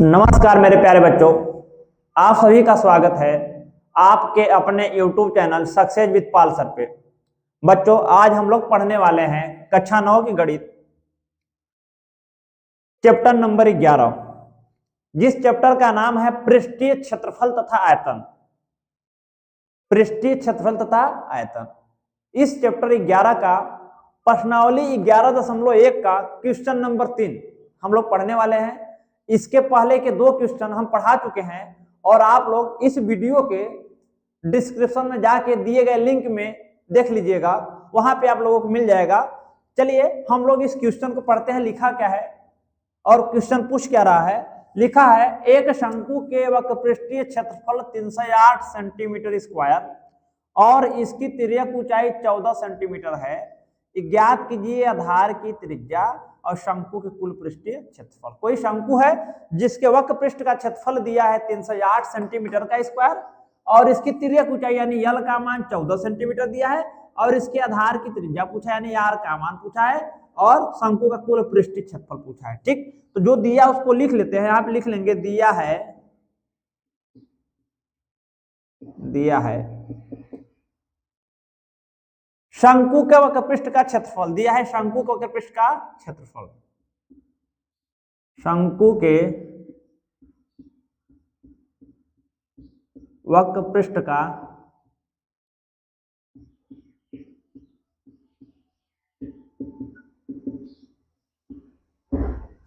नमस्कार मेरे प्यारे बच्चों, आप सभी का स्वागत है आपके अपने YouTube channel success with Pal sir पे। बच्चों, आज हम लोग पढ़ने वाले हैं कक्षा 9 की गणित चैप्टर नंबर 11, जिस चैप्टर का नाम है पृष्ठीय क्षेत्रफल तथा आयतन। पृष्ठीय क्षेत्रफल तथा आयतन। इस चैप्टर 11 का प्रश्नावली 11.1 का क्वेश्चन नंबर 3 हम लोग पढ़ने वाले हैं। इसके पहले के 2 क्वेश्चन हम पढ़ा चुके हैं और आप लोग इस वीडियो के डिस्क्रिप्शन में जाके दिए गए लिंक में देख लीजिएगा, वहां पे आप लोगों को मिल जाएगा। चलिए हम लोग इस क्वेश्चन को पढ़ते हैं। लिखा क्या है और क्वेश्चन पूछ क्या रहा है। लिखा है, एक शंकु के वक्रपृष्ठीय क्षेत्रफल 308 सेंटीमीटर स्क्वायर और इसकी तिर्यक ऊंचाई 14 सेंटीमीटर है। ज्ञात कीजिए आधार की त्रिज्या और शंकु के कुल पृष्ठीय क्षेत्रफल। कोई शंकु है जिसके वक्र पृष्ठ का क्षेत्रफल दिया है 308 सेंटीमीटर का स्क्वायर और इसकी तिर्यक ऊंचाई यानी यल का मान 14 सेंटीमीटर दिया है और इसके आधार की त्रिज्या पूछा यानी आर का मान पूछा है और शंकु का कुल पृष्ठीय क्षेत्रफल पूछा है। ठीक, तो जो दिया उसको लिख लेते हैं। यहाँ पे लिख लेंगे दिया है शंकु के वक्रपृष्ठ का क्षेत्रफल। दिया है शंकु के वक्रपृष्ठ का क्षेत्रफल। शंकु के वक्रपृष्ठ का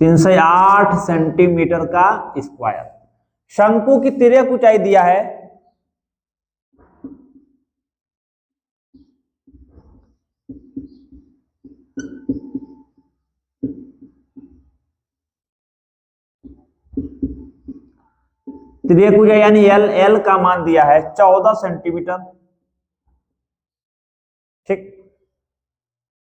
,308 सेंटीमीटर का स्क्वायर। शंकु की तिर्यक ऊंचाई दिया है तिर्यक ऊंचाई यानी एल का मान दिया है 14 सेंटीमीटर। ठीक,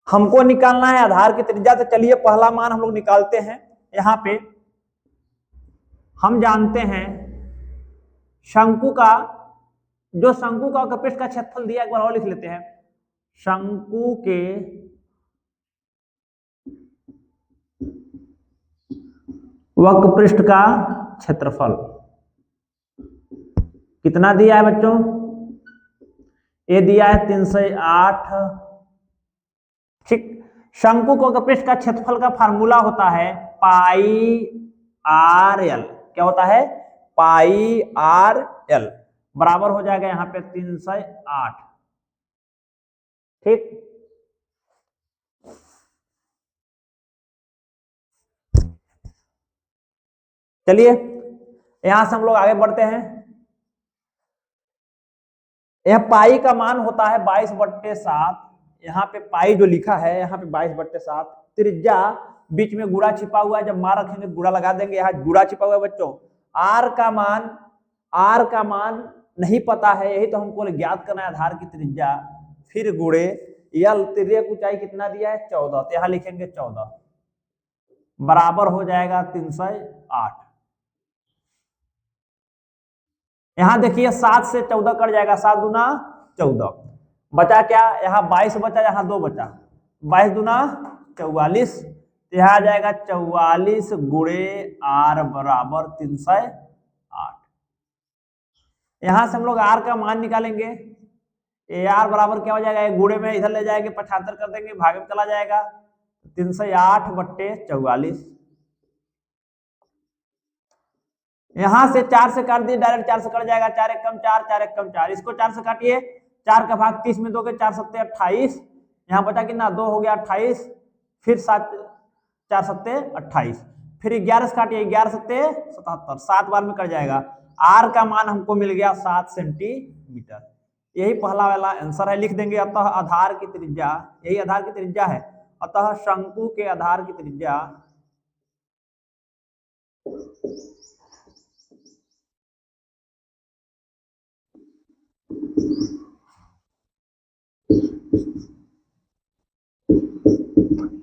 हमको निकालना है आधार की त्रिज्या। तो चलिए पहला मान हम लोग निकालते हैं। यहां पे हम जानते हैं शंकु का वक्रपृष्ठ का क्षेत्रफल दिया, एक बार और लिख लेते हैं। शंकु के वक्रपृष्ठ का क्षेत्रफल कितना दिया है बच्चों? ये दिया है 308। ठीक, शंकु के वक्रपृष्ठ का क्षेत्रफल का फार्मूला होता है पाई आर एल। क्या होता है? पाई आर एल बराबर हो जाएगा यहां पे 308। ठीक, चलिए यहां से हम लोग आगे बढ़ते हैं। यह पाई का मान होता है 22/7। यहाँ पे पाई जो लिखा है यहाँ पे 22/7। त्रिज्या बीच में गुणा छिपा हुआ है, जब मार रखेंगे गुणा लगा देंगे। यहाँ गुणा छिपा हुआ है बच्चों। आर का मान नहीं पता है, यही तो हमको ज्ञात करना है आधार की त्रिज्या। फिर गुणे यल, तिर्यक ऊंचाई कितना दिया है 14, तो यहाँ लिखेंगे 14 बराबर हो जाएगा 308। यहां देखिए 7 से 14 कट जाएगा, 7 दूना 14 बचा क्या? यहाँ 22 बचा, यहाँ 2 बचा। 22 दूना 44, यहाँ आ जाएगा 44 गुणे आर बराबर 308। यहां से हम लोग आर का मान निकालेंगे। ए आर बराबर क्या हो जाएगा? एक गुणे में इधर ले जाएंगे 75 कर देंगे, भागे में चला जाएगा 308/44। यहां से 4 से काट दिए, डायरेक्ट 4 से कट जाएगा। 4 एक कम 4, 4 एक कम 4, इसको 4 से काटिए। 4 का भाग 30 में दोगे, 4 सत्ते 28। यहाँ बचा कितना? 2 हो गया 28, फिर 7 4 सत्ते 28, फिर 11 से काटिए, 11 सत्ते 77, 7 बार में कट जाएगा। आर का मान हमको मिल गया 7 सेंटीमीटर। यही पहला वाला आंसर है, लिख देंगे। अतः आधार की त्रिज्या, यही आधार की त्रिज्या है। अतः शंकु के आधार की त्रिज्या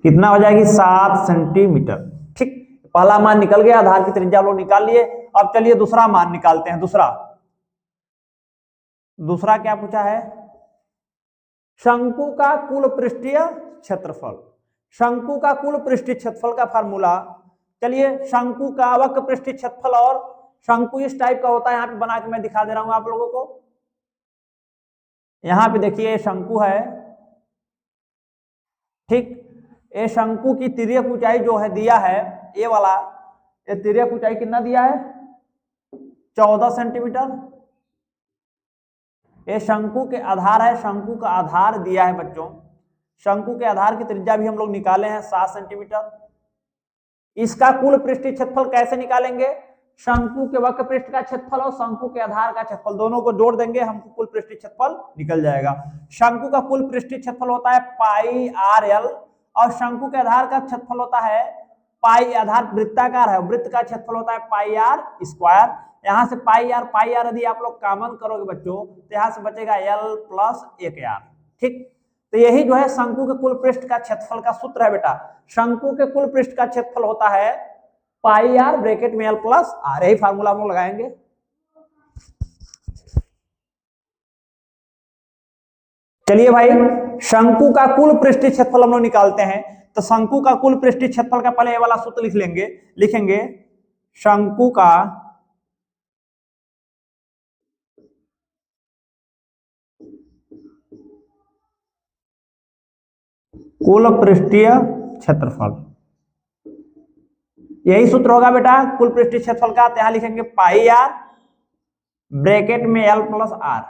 कितना हो जाएगी? 7 सेंटीमीटर। ठीक, पहला मान निकल गया, आधार की त्रिज्या लोग निकाल लिए। अब चलिए दूसरा मान निकालते हैं। दूसरा क्या पूछा है? शंकु का कुल पृष्ठीय क्षेत्रफल। शंकु का कुल पृष्ठीय क्षेत्रफल का फार्मूला चलिए शंकु का वक्र पृष्ठीय क्षेत्रफल, और शंकु इस टाइप का होता है, यहाँ पे बना के मैं दिखा दे रहा हूं आप लोगों को। यहाँ पे देखिए शंकु है, ठीक। ये शंकु की तिर्यक ऊंचाई जो है दिया है, ये वाला, ये तिर्यक ऊंचाई कितना दिया है, 14 सेंटीमीटर। ये शंकु के आधार है, शंकु का आधार दिया है बच्चों। शंकु के आधार की त्रिज्या भी हम लोग निकाले हैं 7 सेंटीमीटर। इसका कुल पृष्ठीय क्षेत्रफल कैसे निकालेंगे, शंकु के वक्र पृष्ठ का क्षेत्रफल और शंकु के आधार का क्षेत्रफल दोनों को जोड़ देंगे, हमको कुल पृष्ठीय क्षेत्रफल निकल जाएगा। शंकु का कुल पृष्ठीय क्षेत्रफल होता है पाई आर एल, और शंकु के आधार का क्षेत्रफल होता है पाई, आधार वृत्ताकार है, वृत्त का क्षेत्रफल होता है पाई आर स्क्वायर। यहाँ से पाई आर यदि आप लोग कॉमन करोगे बच्चों तो यहाँ से बचेगा एल प्लस 1 आर, ठीक। तो यही जो है शंकु के कुल पृष्ठ का क्षेत्रफल का सूत्र है बेटा। शंकु के कुल पृष्ठ का क्षेत्रफल होता है पाई आर ब्रैकेट में एल प्लस आर, यही फार्मूला हम लोग लगाएंगे। चलिए भाई, शंकु का कुल पृष्ठीय क्षेत्रफल हम लोग निकालते हैं। तो शंकु का कुल पृष्ठीय क्षेत्रफल का पहले ये वाला सूत्र लिख लेंगे, लिखेंगे शंकु का कुल पृष्ठीय क्षेत्रफल, यही सूत्र होगा बेटा कुल पृष्ठीय क्षेत्रफल का। तो यहां लिखेंगे पाई आर ब्रैकेट में एल प्लस आर,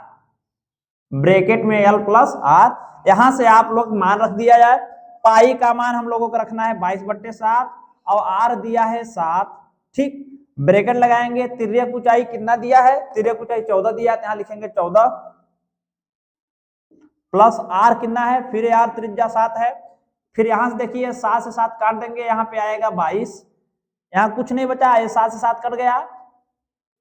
ब्रैकेट में एल प्लस आर। यहां से आप लोग मान रख दिया जाए, पाई का मान हम लोगों को रखना है 22/7 और आर दिया है 7, ठीक। ब्रैकेट लगाएंगे, तिर्यक ऊंचाई कितना दिया है, तिर्यक ऊंचाई 14 दिया है, यहां लिखेंगे 14 प्लस आर कितना है, फिर आर त्रिज्या 7 है। फिर यहां से देखिए 7 से 7 काट देंगे, यहाँ पे आएगा 22, यहाँ कुछ नहीं बचा, ये 7 से 7 कट गया,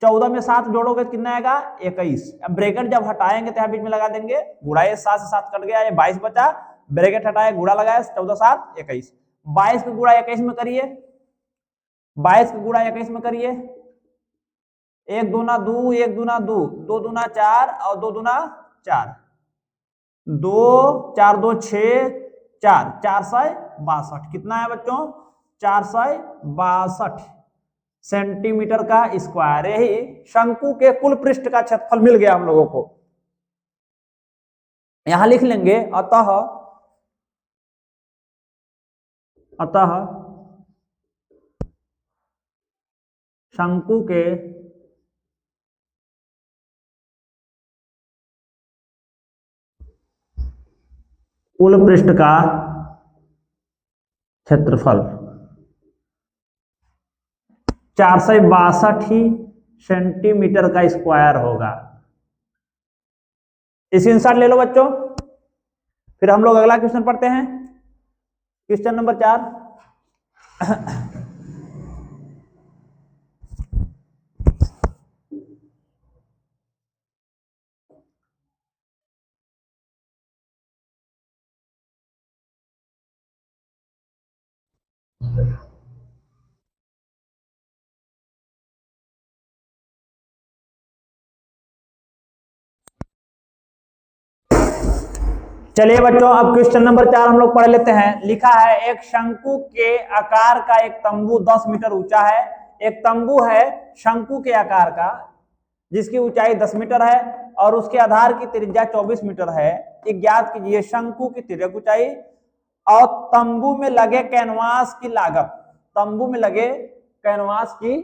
14 में 7 जोड़ोगे कितना आएगा 21। अब ब्रैकेट जब हटाएंगे तो यहाँ बीच में लगा देंगे गुणा, ये 7 से 7 कट गया, ये 22 बचा, ब्रैकेट हटाए गुणा लगाया, 14 7 21, 22 का गुणा 21 में करिए, 22 का गुणा 21 में करिए, 1 दूना 2, 1 दूना 2, 2 दूना 4 और 2 दूना 4, 2 4 2 6 4, 462 कितना है बच्चों, 462 सेंटीमीटर का स्क्वायर। यही शंकु के कुल पृष्ठ का क्षेत्रफल मिल गया हम लोगों को। यहां लिख लेंगे अतः शंकु के कुल पृष्ठ का क्षेत्रफल 462 ही सेंटीमीटर का स्क्वायर होगा। स्क्रीनशॉट ले लो बच्चों। फिर हम लोग अगला क्वेश्चन पढ़ते हैं, क्वेश्चन नंबर 4। चलिए बच्चों, अब क्वेश्चन नंबर 4 हम लोग पढ़ लेते हैं। लिखा है एक शंकु के आकार का एक तंबू 10 मीटर ऊंचा है। एक तंबू है शंकु के आकार का जिसकी ऊंचाई 10 मीटर है और उसके आधार की त्रिज्या 24 मीटर है। ज्ञात कीजिए शंकु की तिर्यक ऊंचाई और तंबू में लगे कैनवास की लागत, तंबू में लगे कैनवास की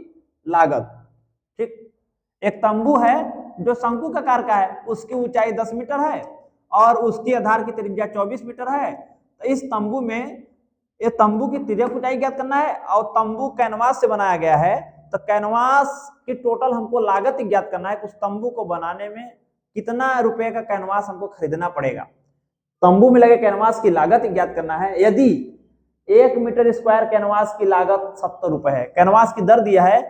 लागत, ठीक। एक तंबू है जो शंकु का आकार का है, उसकी ऊंचाई 10 मीटर है और उसकी आधार की त्रिज्या 24 मीटर है। तो इस तंबू में, ये तंबू की तिर्यक ऊंचाई ज्ञात करना है और तंबू कैनवास से बनाया गया है, तो कैनवास की टोटल हमको लागत ज्ञात करना है। उस तंबू को बनाने में कितना रुपए का कैनवास हमको खरीदना पड़ेगा, तंबू में लगे कैनवास की लागत ज्ञात करना है। यदि 1 मीटर स्क्वायर कैनवास की लागत 70 रुपए है, कैनवास की दर दिया है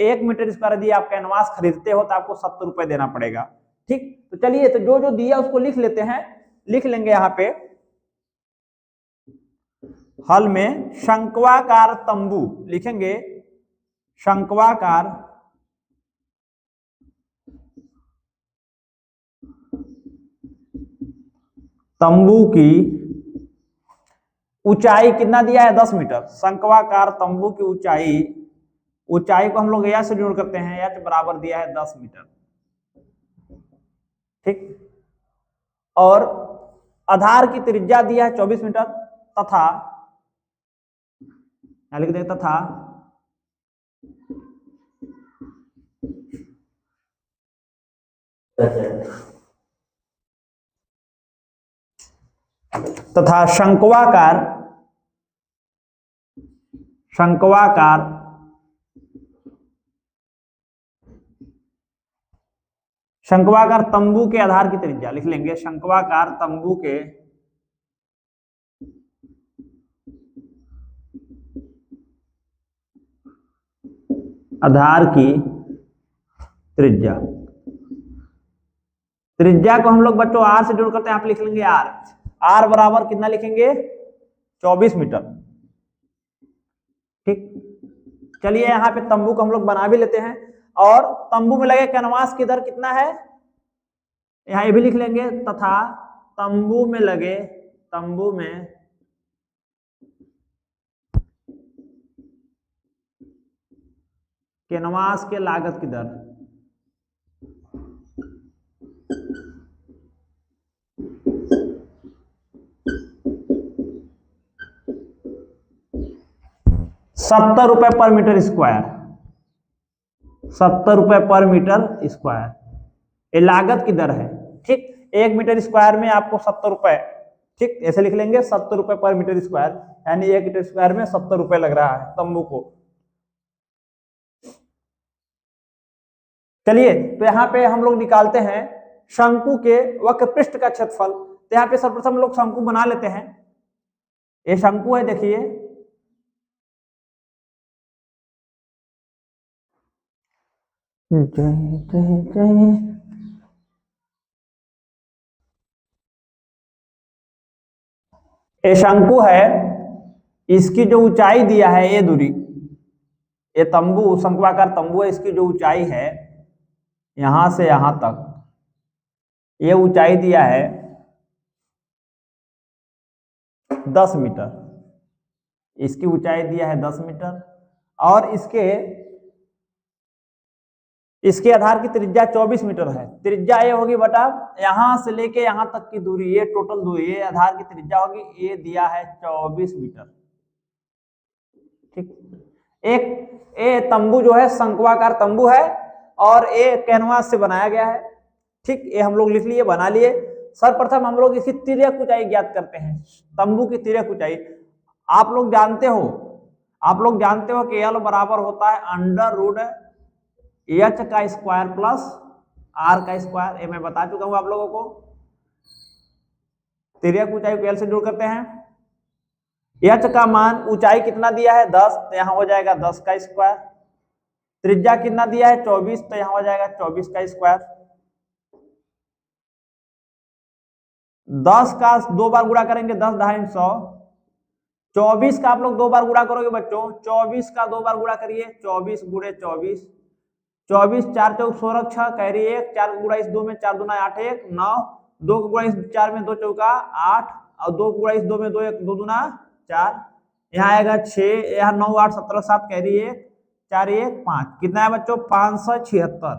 1 मीटर स्क्वायर यदि आप कैनवास खरीदते हो तो आपको 70 रुपए देना पड़ेगा, ठीक। तो चलिए, तो जो जो दिया उसको लिख लेते हैं। लिख लेंगे यहाँ पे हल में शंक्वाकार तंबू लिखेंगे, शंक्वाकार तंबू की ऊंचाई कितना दिया है 10 मीटर। शंक्वाकार तंबू की ऊंचाई को हम लोग एच से डिनोट करते हैं, एच बराबर दिया है 10 मीटर। ठीक, और आधार की त्रिज्या दिया है 24 मीटर तथा लिख दे तथा शंक्वाकार तंबू के आधार की त्रिज्या लिख लेंगे। शंक्वाकार तंबू के आधार की त्रिज्या को हम लोग बच्चों आर से जोड़ करते हैं। आप लिख लेंगे आर बराबर कितना लिखेंगे 24 मीटर। ठीक, चलिए यहाँ पे तंबू को हम लोग बना भी लेते हैं। और तंबू में लगे कैनवास की दर कितना है, यहाँ ये भी लिख लेंगे। तथा तंबू में कैनवास के लागत की दर ₹70 पर मीटर स्क्वायर। 70 रुपए पर मीटर स्क्वायर ये लागत की दर है। ठीक, 1 मीटर स्क्वायर में आपको 70 रुपए, ठीक ऐसे लिख लेंगे 70 रुपए पर मीटर स्क्वायर, यानी 1 मीटर स्क्वायर में 70 रुपए लग रहा है तंबू को। चलिए तो यहाँ पे हम लोग निकालते हैं शंकु के वक्र पृष्ठ का क्षेत्रफल। तो यहाँ पे सर्वप्रथम लोग शंकु बना लेते हैं। ये शंकु है, देखिए ये शंकु है। इसकी जो ऊंचाई दिया है ये दूरी, ये तंबू शंक्वाकार तंबू है, इसकी जो ऊंचाई है यहां से यहां तक, ये ऊंचाई दिया है 10 मीटर। इसकी ऊंचाई दिया है 10 मीटर और इसके आधार की त्रिज्या 24 मीटर है। त्रिज्या ये होगी बटा यहां से लेके यहां तक की दूरी, ये टोटल दूरी, ये आधार की त्रिज्या होगी, ये दिया है 24 मीटर। ठीक, एक ये तंबू जो है शंक्वाकार तंबू है और ये कैनवास से बनाया गया है। ठीक, ये हम लोग लिख लिए, बना लिए। सर्वप्रथम हम लोग इसकी तिर्यक ऊंचाई ज्ञात करते हैं। तंबू की तिर्यक ऊंचाई आप लोग जानते हो कि एल बराबर होता है अंडर रूट एच का स्क्वायर प्लस आर का स्क्वायर। ये मैं बता चुका हूं आप लोगों को। तिर्यक ऊंचाई को एल से जोड़ करते हैं। एच का मान ऊंचाई कितना दिया है 10, तो यहां हो जाएगा 10 का स्क्वायर। त्रिज्या कितना दिया है 24, तो यहां हो जाएगा 24 का स्क्वायर। 10 का 2 बार गुणा करेंगे 10 दहाई 100। 24 का आप लोग 2 बार गुणा करोगे बच्चों, 24 का 2 बार गुणा करिए, 24 गुणे 24, 24 4 चौक 16 6 कैरी 1, 4 गुणा इस 2 में 4 दूना 8 1 9, 2 गुणा इस 4 में 2 चौका 8 और 2 गुणा इस 2 में 2 1 2 दूना 4, यहाँ आएगा 6, यहाँ 9 8 17 7 कैरी 1 4 1 5, कितना है बच्चों 576।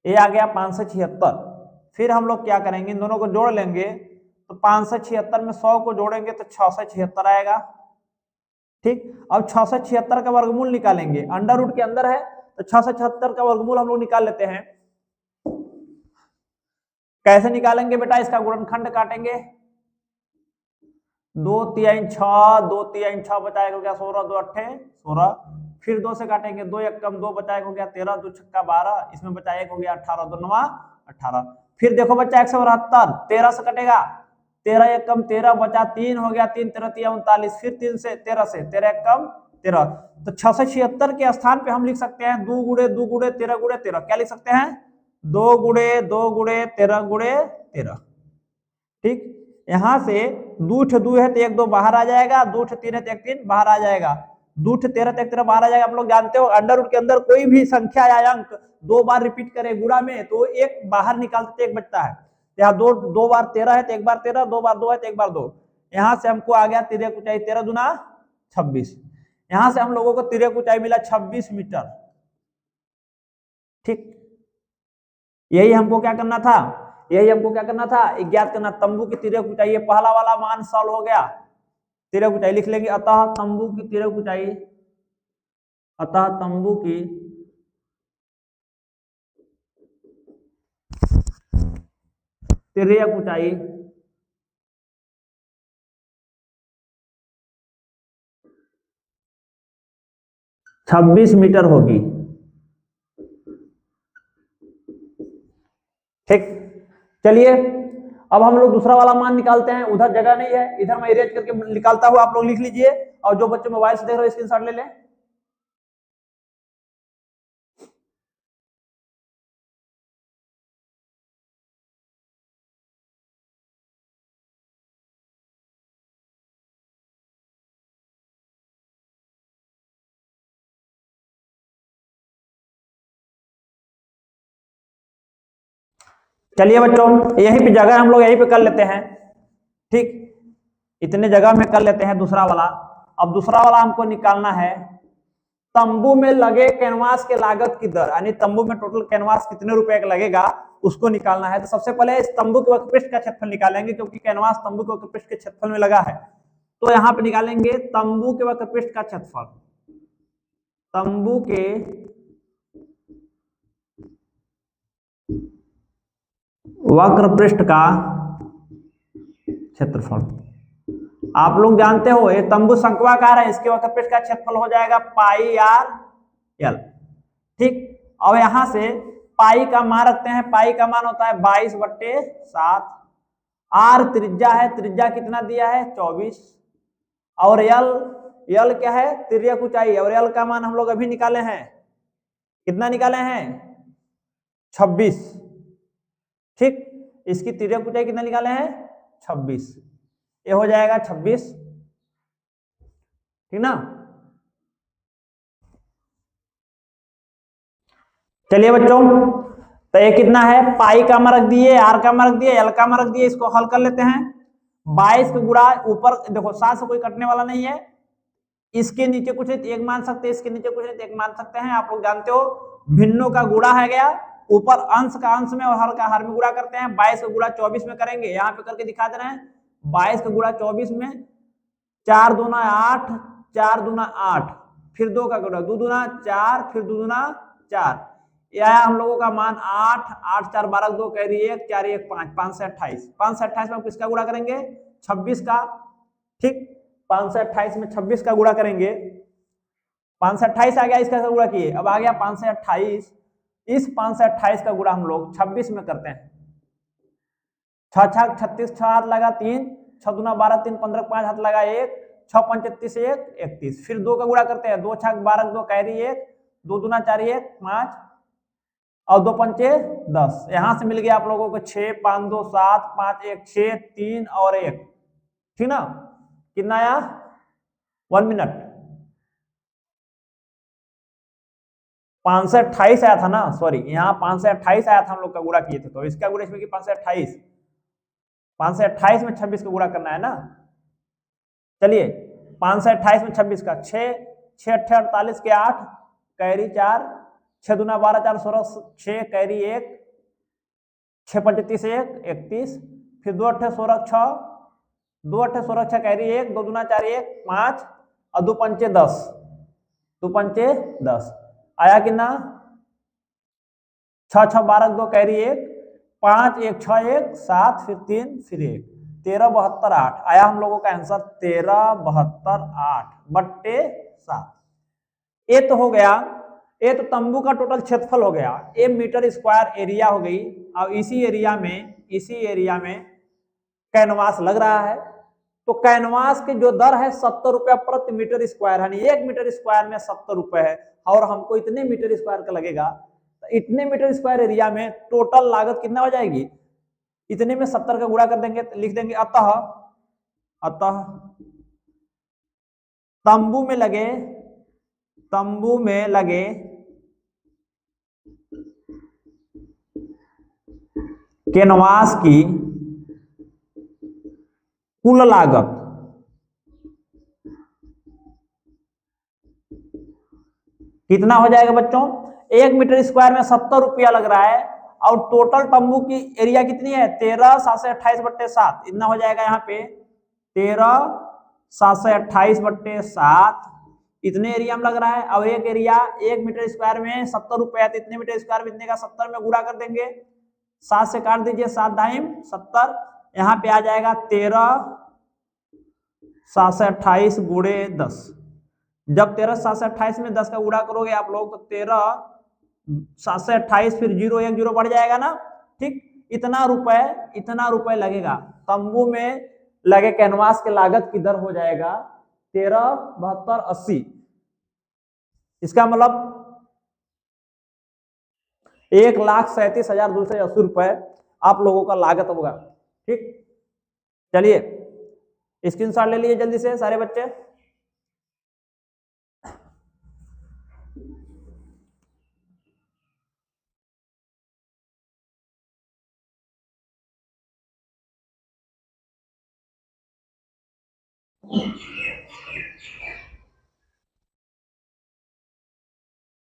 ये आ गया 576। फिर हम लोग क्या करेंगे, इन दोनों को जोड़ लेंगे तो 576 में 100 को जोड़ेंगे तो 676 आएगा। ठीक, अब 676 का वर्गमूल निकालेंगे, अंडर रूट के अंदर है तो 676 का वर्गमूल हम लोग निकाल लेते हैं। कैसे निकालेंगे बेटा, इसका गुणनखंड काटेंगे, 2 3 6, 2 3 6 बचाएगा हो गया 16, 2 8 16, फिर 2 से काटेंगे, 2 1 कम 2 बचाएगा हो गया 13, 2 छक्का 12, इसमें बचा 1 हो गया 18, 2 9 18। फिर देखो बच्चा 172, 13 से कटेगा, 13 1 कम 13 बचा 3 हो गया 3 13 3 39, फिर 3 से 13 से 13 1 कम 13, तो 676 के स्थान पे हम लिख सकते हैं 2 गुणे 2 गुणे 13 गुणे 13। क्या लिख सकते हैं 2 गुणे 2 गुणे 13 गुणे 13। ठीक, यहां से 2 2 है तो 1 2 बाहर आ जाएगा, 2 3 है तो 1 3 बाहर आ जाएगा, 2 13 तो 1 13 बाहर आ जाएगा। आप लोग जानते हो अंडर रूट के अंदर कोई भी संख्या या अंक 2 बार रिपीट करे गुणा में तो 1 बाहर निकालते 1 बचता है। यहाँ 2 बार 13 है तो 1 बार 13, 2 बार 2 है तो 1 बार 2, यहां से हमको आ गया तिर्यक ऊंचाई 13 दूना 26। यहां से हम लोगों को तिर्यक ऊंचाई मिला 26 मीटर। ठीक, यही हमको क्या करना था, यही हमको क्या करना था, ज्ञात करना तंबू की तिर्यक ऊंचाई। पहला वाला मान सॉल्व हो गया। तिर्यक ऊंचाई लिख लेंगे, अतः तंबू की तिर्यक ऊंचाई, अतः तंबू की तिर्यक ऊंचाई 26 मीटर होगी। ठीक, चलिए अब हम लोग दूसरा वाला मान निकालते हैं। उधर जगह नहीं है, इधर मैं इरेज करके निकालता हूं, आप लोग लिख लीजिए, और जो बच्चे मोबाइल से देख रहे हो स्क्रीनशॉट ले लें। चलिए बच्चों, यहीं पे जगह हम लोग यहीं पे कर लेते हैं। ठीक, इतने जगह में कर लेते हैं दूसरा वाला। अब दूसरा वाला हमको निकालना है तंबू में लगे कैनवास के लागत की दर, यानी तंबू में टोटल कैनवास कितने रुपए का लगेगा उसको निकालना है। तो सबसे पहले इस तंबू के वक्रपृष्ठ का क्षेत्रफल निकालेंगे, क्योंकि कैनवास तंबू के वक्रपृष्ठ के क्षेत्रफल में लगा है। तो यहाँ पे निकालेंगे तंबू के वक्रपृष्ठ का क्षेत्रफल, तंबू के वक्रपृष्ठ का क्षेत्रफल। आप लोग जानते हो ये तंबू शंक्वाकार है, इसके वक्रपृष्ठ का क्षेत्रफल हो जाएगा पाई आर एल। ठीक, अब यहां से पाई का मान रखते हैं, पाई का मान होता है 22/7। आर त्रिज्या है, त्रिज्या कितना दिया है 24, और यल, यल क्या है तिर्यक ऊंचाई, और यल का मान हम लोग अभी निकाले हैं, कितना निकाले हैं 26। ठीक, इसकी तिर्यक ऊंचाई कितना निकाले हैं 26, ये हो जाएगा 26। ठीक ना। चलिए बच्चों, तो ये कितना है, पाई का मान रख दिए, आर का मान रख दिए, एल का मान रख दिए, इसको हल कर लेते हैं। 22 का गुणा ऊपर देखो 7 से कोई कटने वाला नहीं है, इसके नीचे कुछ नहीं एक मान सकते, इसके नीचे कुछ नहीं एक मान सकते हैं। आप लोग जानते हो भिन्नों का गुणा है गया, ऊपर अंश का अंश में और हर का हर में गुणा करते हैं। 22 का गुणा 24 में करेंगे, यहाँ पे करके दिखा दे रहे हैं। 22 का गुणा 24 में, 4 दूना 8, 4 दूना 8, फिर 2 का गुणा 2 दूना 4, फिर 2 दूना 4, यह आया हम लोगों का मान 8, 8 4 12 2 कैरी 1, 4 1 5, 5 से 28, 5 से 28 में हम किसका गुणा करेंगे 26 का। ठीक, 5 से 28 में 26 का गुणा करेंगे, 5 से 28 आ गया, इसका गुणा किए, अब आ गया 5 से 28। इस 5 से 28 का गुणा हम लोग 26 में करते हैं। 6 6 36, 6 हाथ लगा 3, 6 दूना 12, 3 15, 5 हाथ लगा 1, 6 5 33 1 31, फिर 2 का गुणा करते हैं, 2 6 12 2 कैरी 1, 2 दूना 4 1 5, और 2 पंचे 10। यहां से मिल गया आप लोगों को 6 5 2 7 5 1 6 3 और 1। ठीक ना, कितना आया 1 मिनट, 5 से 28 आया था ना, सॉरी यहाँ 5 से 28 आया था हम लोग का गुणा किए थे, तो इसका गुणा इसमें 5 से 28, 5 से 28 में 26 का गुणा करना है ना। चलिए 5 से 28 में 26 का 6 6 8 48 के 8 कैरी 4, 6 दूना 12 4 16 6 कैरी 1, 6 5 30 1 31, फिर 2 8 16 6, 2 8 16 6 कैरी 1, 2 दूना 4 1 5, और 2 पंचे 10, 2 पंचे 10 आया कितना 6 6 12 2 कैरी 1, 5 1 6 1 7, फिर 3 फिर 1, 13 72 8 आया हम लोगों का आंसर 13 72 8/7। ये तो हो गया, ये तो तंबू का टोटल क्षेत्रफल हो गया, ये मीटर स्क्वायर एरिया हो गई। अब इसी एरिया में कैनवास लग रहा है, तो कैनवास की जो दर है 70 रुपया प्रति मीटर स्क्वायर, यानी 1 मीटर स्क्वायर में 70 रुपए है, और हमको इतने मीटर स्क्वायर का लगेगा, तो इतने मीटर स्क्वायर एरिया में टोटल लागत कितना हो जाएगी, इतने में 70 का गुणा कर देंगे, तो लिख देंगे अतः तंबू में लगे कैनवास की कुल लागत कितना हो जाएगा बच्चों, 1 मीटर स्क्वायर में 70 रुपया लग रहा है, और टोटल तंबू की एरिया कितनी है, 13,728/7, इतना हो जाएगा यहाँ पे 13,728/7, इतने एरिया में लग रहा है। अब एक एरिया 1 मीटर स्क्वायर में 70 रुपया, तो इतने मीटर स्क्वायर में इतने का 70 में गुणा कर देंगे, 7 से काट दीजिए, 7 दाहिम 70, यहाँ पे आ जाएगा 13,728 गुणे 10। जब 13,728 में 10 का गुणा करोगे आप लोग, तो 13,728, फिर 0 1 0 बढ़ जाएगा ना, ठीक। इतना रुपए लगेगा तंबू में लगे कैनवास के लागत की दर हो जाएगा 13,72,80। इसका मतलब 1,37,280 रुपए आप लोगों का लागत होगा, ठीक। चलिए स्क्रीनशॉट ले लीजिए जल्दी से सारे बच्चे।